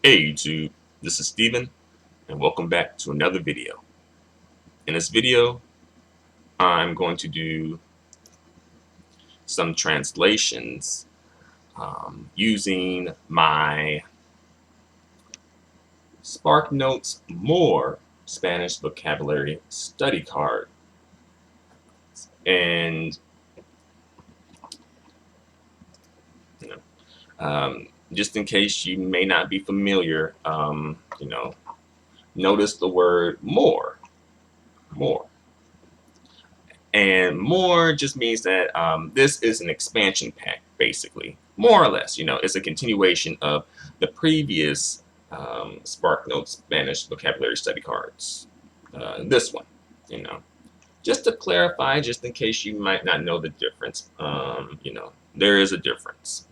Hey YouTube, this is Steven and welcome back to another video. In this video, I'm going to do some translations using my SparkNotes More Spanish Vocabulary Study Card. And you know, just in case you may not be familiar, notice the word more. And more just means that this is an expansion pack, basically, more or less. It's a continuation of the previous SparkNotes Spanish vocabulary study cards. This one, just to clarify, just in case you might not know the difference, there is a difference.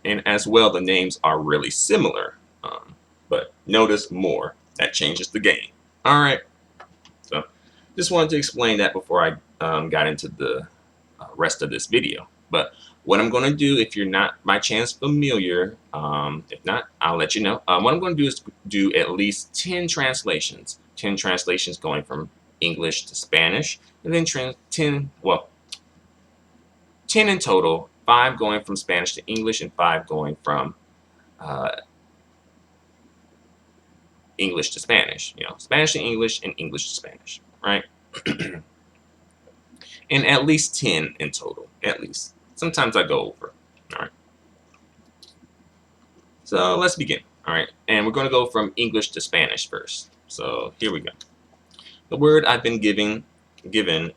And as well, the names are really similar, but notice more. That changes the game. All right. So just wanted to explain that before I got into the rest of this video. But what I'm going to do, if you're not by chance familiar, if not, I'll let you know. What I'm going to do is do at least 10 translations. 10 translations going from English to Spanish, and then 10 in total, 5 going from Spanish to English and 5 going from English to Spanish. Spanish to English and English to Spanish, right? And at least 10 in total, at least. Sometimes I go over. All right. So let's begin. All right. And we're going to go from English to Spanish first. So here we go. The word I've been given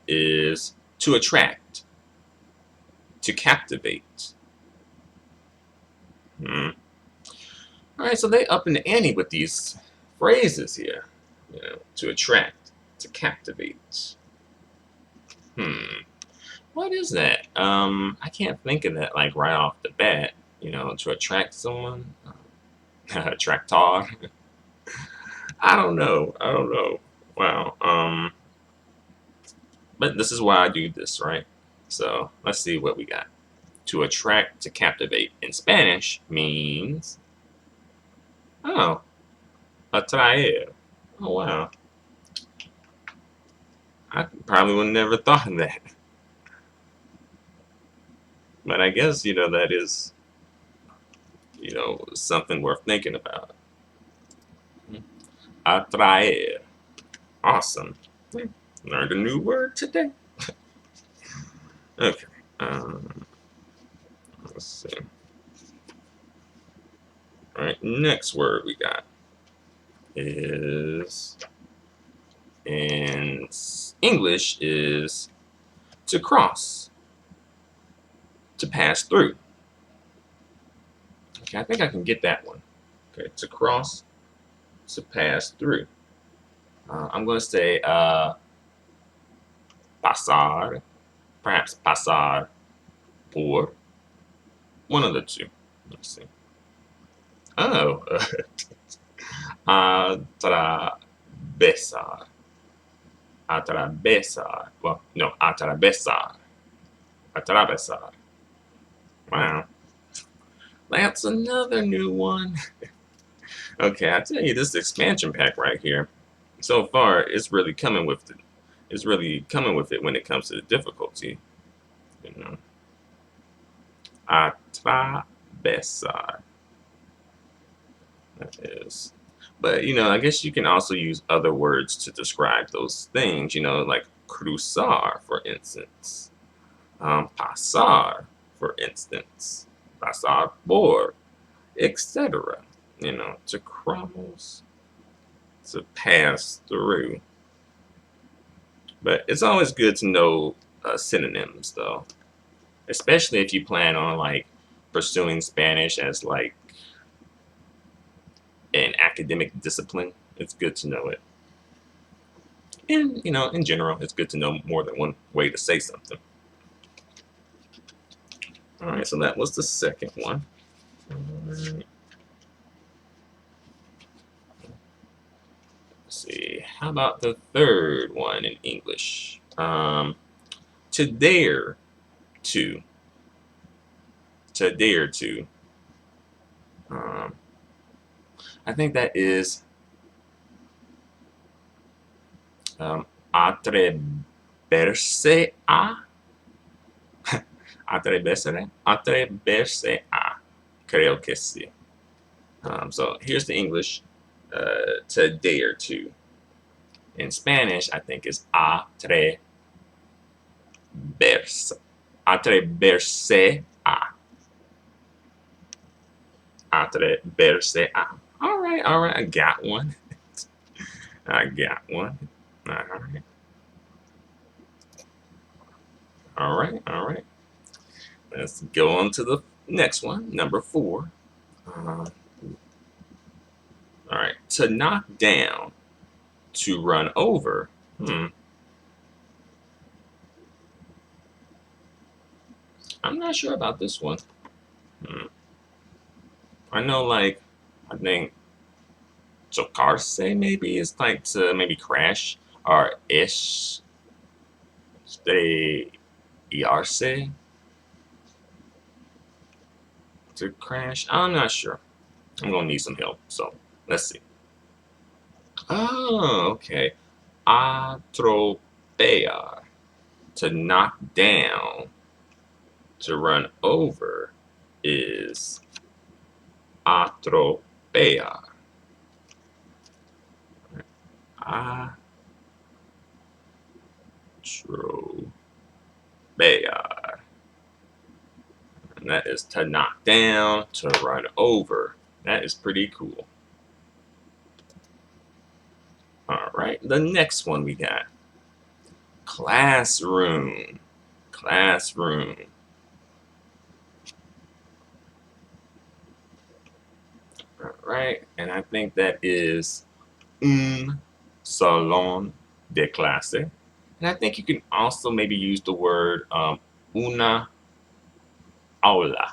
is to attract, to captivate. All right. So they up in the ante with these phrases here. To attract, to captivate. What is that? I can't think of that like right off the bat. To attract someone, attractor. I don't know. Wow. But this is why I do this, right? So let's see what we got. To attract, to captivate in Spanish means atraer. Oh wow. I probably would have never thought of that. But I guess, that is, something worth thinking about. Atraer. Awesome. Learned a new word today. Okay. Let's see. All right. Next word we got is in English is to cross, to pass through. Okay, I think I can get that one. Okay, to cross, to pass through. I'm going to say pasar, perhaps pasar por, one of the two. Let's see. Oh, atravesar. Atravesar. Well, no, atravesar. Atravesar. Wow. That's another new one. Okay, I tell you, this expansion pack right here, so far, it's really coming with it. It's really coming with it when it comes to the difficulty. Atravesar. That is. But, I guess you can also use other words to describe those things, like cruzar, for instance. Pasar, for instance. Pasar por, etc. To cross, to pass through. But it's always good to know synonyms, though. Especially if you plan on, like, pursuing Spanish as, like, an academic discipline. It's good to know it. And, in general, it's good to know more than one way to say something. All right, so that was the second one. Let's see. How about the third one in English? To dare to. To dare to. Um, I think that is atreverse a. Atreverse a. Creo que sí. So here's the English to dare to. In Spanish, I think is atreverse a. Atreverse a. All right, I got one. I got one. All right, all right. Let's go on to the next one, number 4. All right, to knock down, to run over. I'm not sure about this one. Hmm. I know, like, I think chocarse maybe is like to maybe crash, or estrellarse to crash. I'm not sure. I'm gonna need some help. So let's see. Oh, okay. Atropellar, to knock down, to run over is atropellar. Atropellar. And that is to knock down, to run over. That is pretty cool. All right, the next one we got classroom. Classroom. All right, and I think that is un salón de clase. And I think you can also maybe use the word una aula,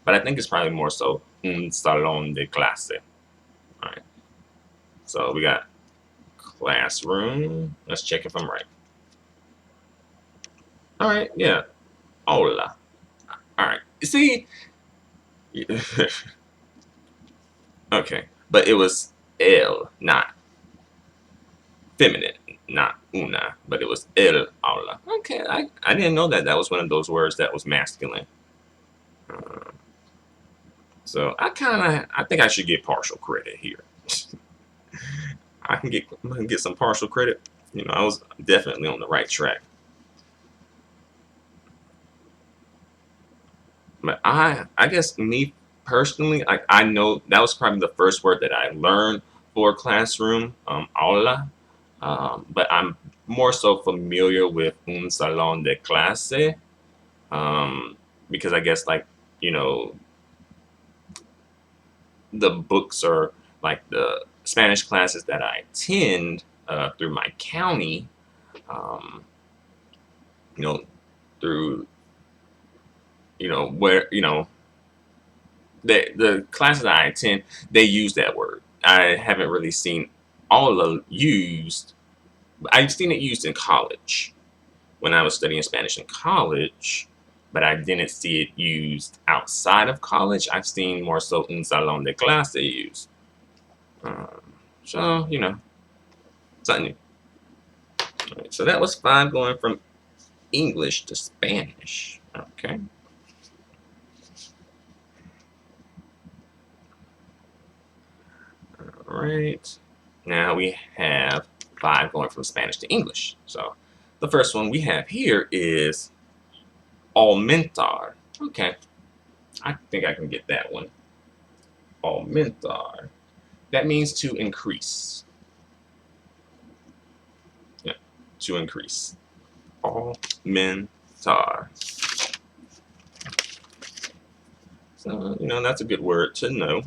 but I think it's probably more so un salón de clase. All right, so we got classroom. Let's check if I'm right. All right, yeah, aula. All right, you see, okay, but it was el, not feminine, not una, but it was el aula. Okay, I didn't know that that was one of those words that was masculine. Uh, so I think I should get partial credit here. I can get some partial credit. You know, I was definitely on the right track. But I guess me personally, I know that was probably the first word that I learned for classroom, aula. But I'm more so familiar with un salón de clase, because I guess like you know the books are like the Spanish classes that I attend through my county. Um, you know, through where the classes I attend, they use that word. I haven't really seen all of used. I've seen it used in college when I was studying Spanish in college, but I didn't see it used outside of college. I've seen more so un salón de clase used. Um, so something new. All right, so that was 5 going from English to Spanish. Okay. All right. Now we have 5 going from Spanish to English. So the first one we have here is aumentar. Okay. I think I can get that one. Aumentar. That means to increase. Yeah, to increase. Aumentar. So, that's a good word to know.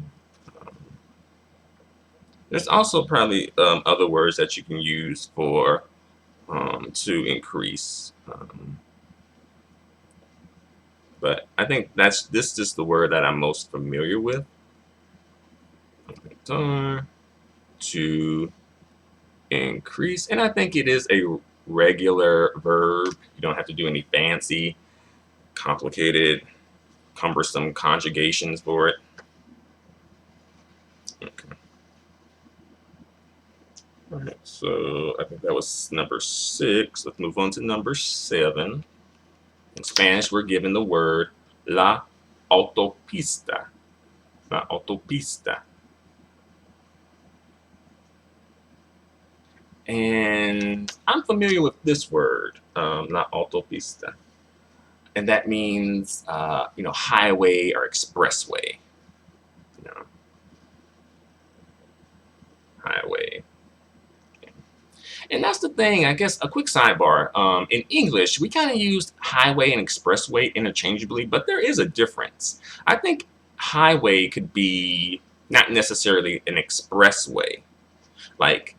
There's also probably other words that you can use for to increase. But I think this is the word that I'm most familiar with. To increase, and I think it is a regular verb. You don't have to do any fancy, complicated, cumbersome conjugations for it. All right, so I think that was number 6. Let's move on to number 7. In Spanish, we're given the word la autopista. La autopista. And I'm familiar with this word, la autopista. And that means, highway or expressway. You know, highway. And that's the thing, I guess, a quick sidebar. In English, we kind of used highway and expressway interchangeably, but there is a difference. I think highway could be not necessarily an expressway. Like,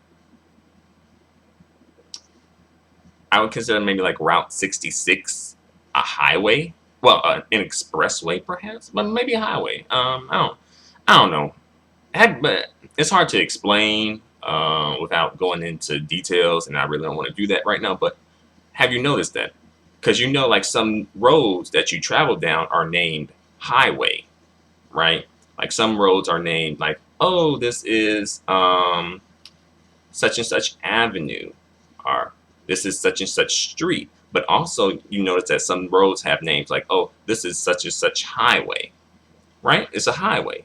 I would consider maybe like Route 66 a highway. Well, an expressway perhaps, but maybe a highway. I don't know. But it's hard to explain without going into details, and I really don't want to do that right now. But have you noticed that? Because like some roads that you travel down are named highway, right? Like some roads are named like, oh, this is such and such avenue, or this is such and such street. But also, you notice that some roads have names like, oh, this is such and such highway, right? It's a highway.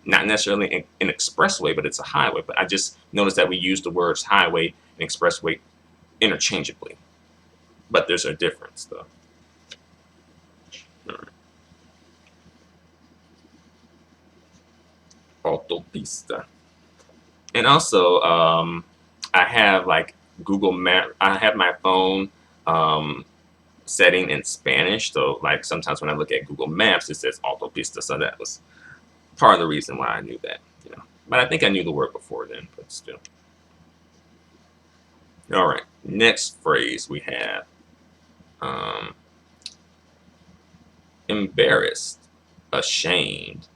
Not necessarily an expressway, but it's a highway. But I just noticed that we use the words highway and expressway interchangeably. But there's a difference, though. All right. Autopista. And also, I have like Google Map. I have my phone um, setting in Spanish. So, like sometimes when I look at Google Maps, it says autopista. So that was part of the reason why I knew that. But I think I knew the word before then, but still. All right. Next phrase we have um, embarrassed, ashamed.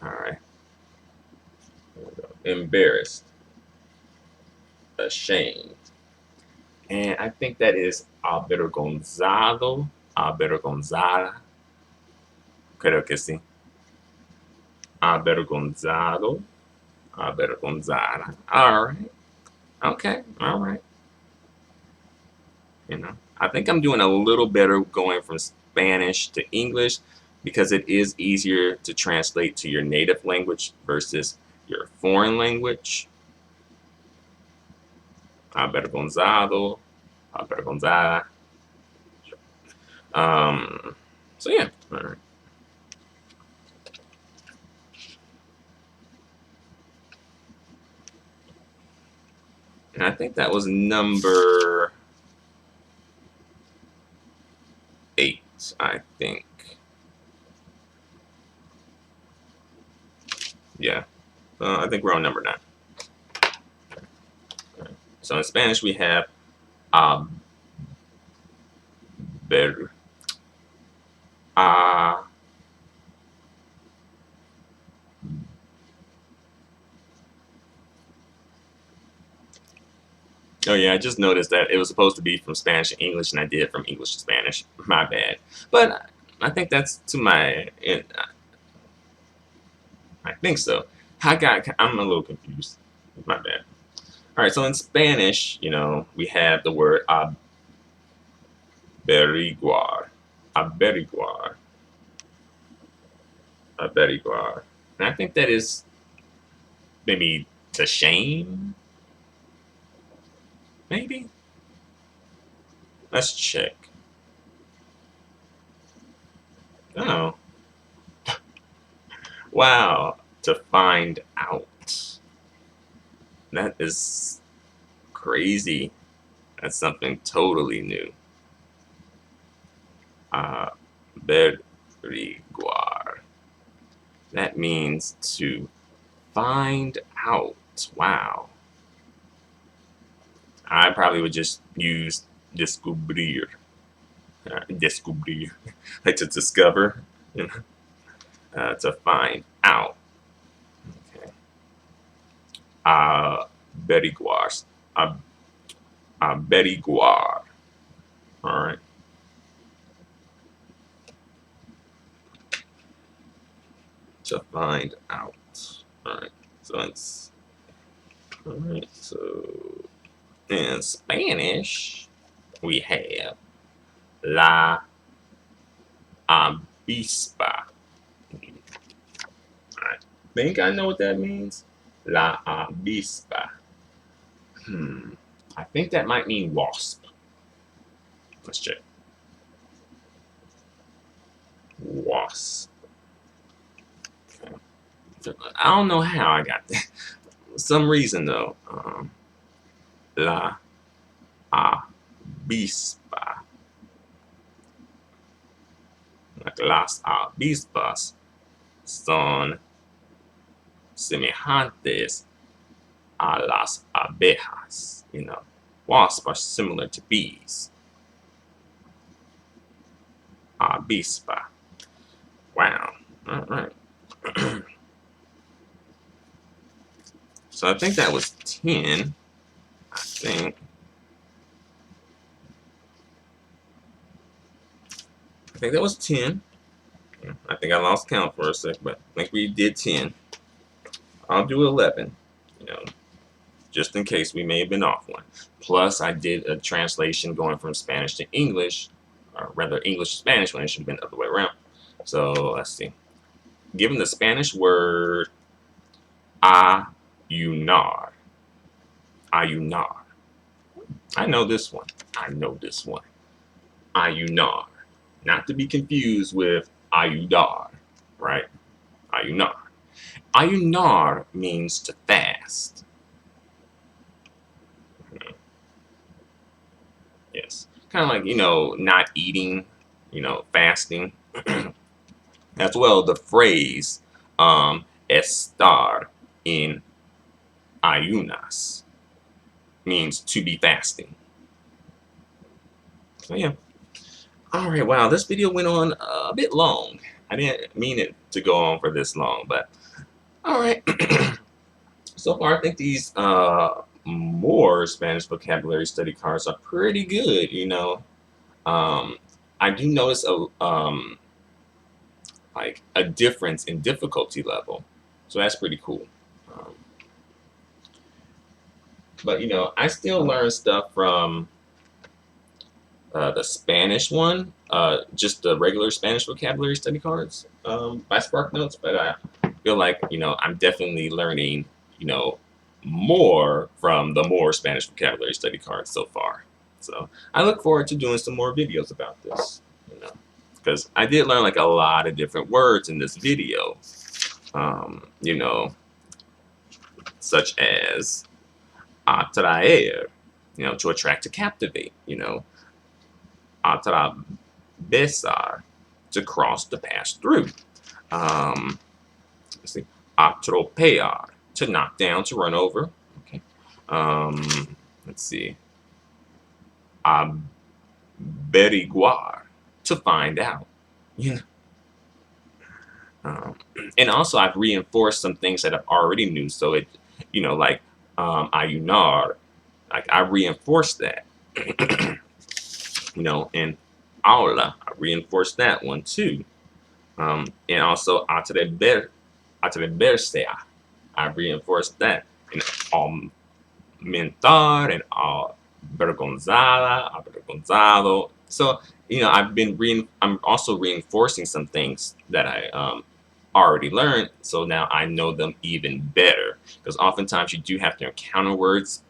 All right. There we go. Embarrassed, ashamed. And I think that is avergonzado, avergonzada. Creo que sí. Avergonzado, avergonzada. All right. Okay. All right. I think I'm doing a little better going from Spanish to English because it is easier to translate to your native language versus your foreign language. Avergonzado, avergonzada. So yeah. All right. And I think that was number 8, I think. Yeah. I think we're on number 9. Right. So in Spanish we have ver, a, oh yeah, I just noticed that it was supposed to be from Spanish to English, and I did from English to Spanish. My bad. But I think that's to my. I think so. I'm a little confused. My bad. All right. So in Spanish, we have the word averiguar, averiguar, averiguar, and I think that is maybe to shame. Maybe. Let's check. Oh, wow. To find out. That is crazy. That's something totally new. Averiguar. That means to find out. Wow. I probably would just use descubrir. Descubrir. Like to discover, to find out. Okay. Averiguar. Averiguar. All right. To find out. All right. So it's All right, so in Spanish, we have la avispa. All right, think I know what that means? La avispa. I think that might mean wasp. Let's check. Wasp. Okay. I don't know how I got that. For some reason though. La avispa. Like las avispas son semejantes a las abejas. You know, wasps are similar to bees. Avispa. Wow. All right. So I think that was 10. I think that was 10. I think I lost count for a sec, but I think we did 10. I'll do 11, you know, just in case we may have been off one. Plus, I did a translation going from Spanish to English, or rather English to Spanish when it should have been the other way around. So let's see. Given the Spanish word ayunar. Ayunar. I know this one. Ayunar. Not to be confused with ayudar, right? Ayunar. Ayunar means to fast. Yes. Kind of like, you know, not eating, you know, fasting. As well, the phrase estar in ayunas means to be fasting. So yeah. All right, wow, this video went on a bit long. I didn't mean it to go on for this long, but all right. So far, I think these more Spanish vocabulary study cards are pretty good, you know. I do notice like a difference in difficulty level, so that's pretty cool. Um, but you know, I still learn stuff from the Spanish one, just the regular Spanish vocabulary study cards by SparkNotes. But I feel like, you know, I'm definitely learning, you know, more from the more Spanish vocabulary study cards so far. So I look forward to doing some more videos about this, you know, because I did learn like a lot of different words in this video, you know, such as atraer, you know, to attract, to captivate, you know, atravesar, to cross, to pass through. Let's see, atropellar, to knock down, to run over. Okay. Let's see, averiguar, to find out. You know. And also, I've reinforced some things that I already knew. So it, you know, like ayunar, like I reinforced that. You know, and aula, I reinforced that one too. And also atreverse, I reinforced that. And aumentar and avergonzado. So, you know, I'm also reinforcing some things that I already learned, so now I know them even better. Because oftentimes you do have to encounter words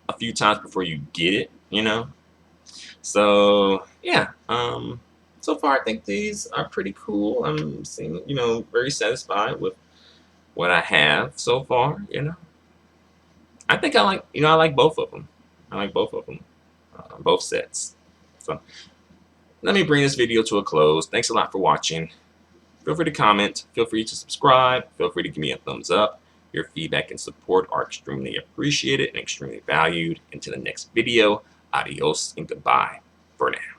a few times before you get it, you know. So yeah, so far I think these are pretty cool. I'm seeing, you know, very satisfied with what I have so far. You know, I think I like, you know, I like both of them. I like both of them, both sets. So let me bring this video to a close. Thanks a lot for watching. Feel free to comment. Feel free to subscribe. Feel free to give me a thumbs up. Your feedback and support are extremely appreciated and extremely valued. Until the next video, adios and goodbye for now.